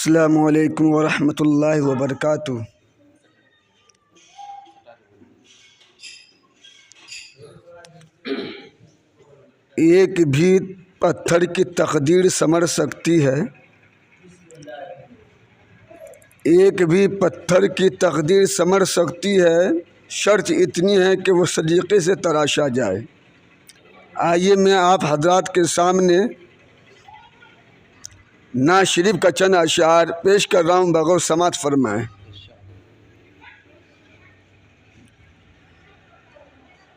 السلام علیکم ورحمۃ اللہ وبرکاتہ۔ ایک بھی پتھر کی تقدیر سنور سکتی ہے، ایک بھی پتھر کی تقدیر سنور سکتی ہے، شرط اتنی ہے کہ وہ سلیقے سے تراشا جائے۔ آئیے میں آپ حضرات کے سامنے نعت شریف کا چند اشعار پیش کر رہا ہوں، بغور سماعت فرمائیں۔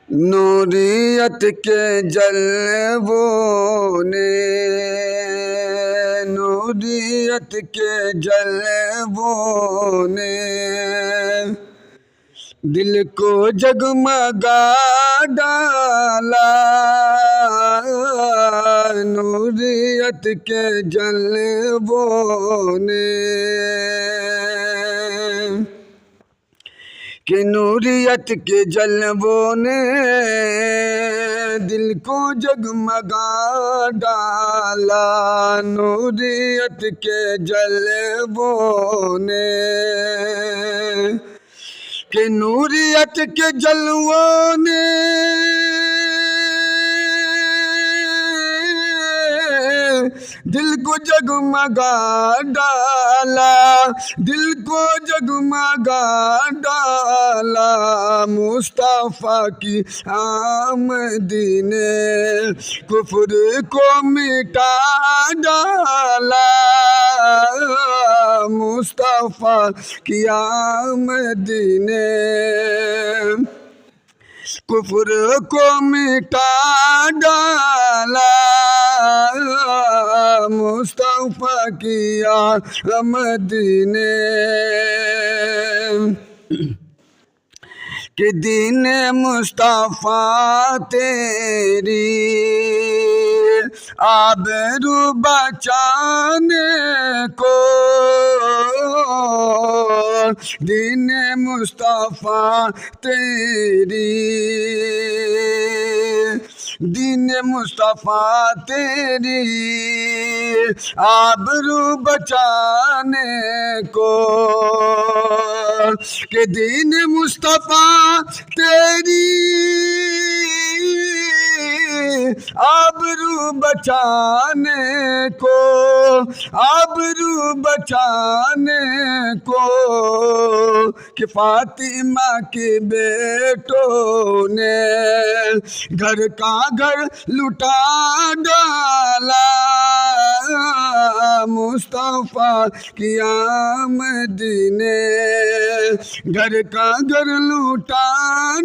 نوریت کے جلووں نے، نوریت کے جلووں نے دل کو جگمگا ڈالا، نوریت کے جلووں نے، کہ نوریت کے جلووں نے دل کو جگمگا ڈالا، نوریت کے جلووں نے، کہ نوریت کے جلووں نے دل کو جگمگا ڈالا، دل کو جگمگا ڈالا، مصطفیٰ کی آمد نے کفر کو مٹا ڈالا، مصطفیٰ کی آمد نے کفر کو مٹا ڈالا، مصطفیٰ کی آمد نے، کہ دین مصطفیٰ تیری آبرو بچانے کو، دین مصطفیٰ تیری، دین مصطفیٰ تیری آبرو بچانے کو، کہ دین مصطفیٰ تیری آبرو بچانے کو، آبرو بچانے کو، کہ فاطمہ کے بیٹوں نے گھر کا گھر لٹا ڈالا، مصطفیٰ کی آمد نے گھر کا گھر لٹا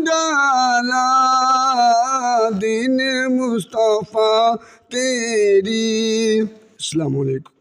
ڈالا، دین مصطفیٰ تیری۔ السلام علیکم۔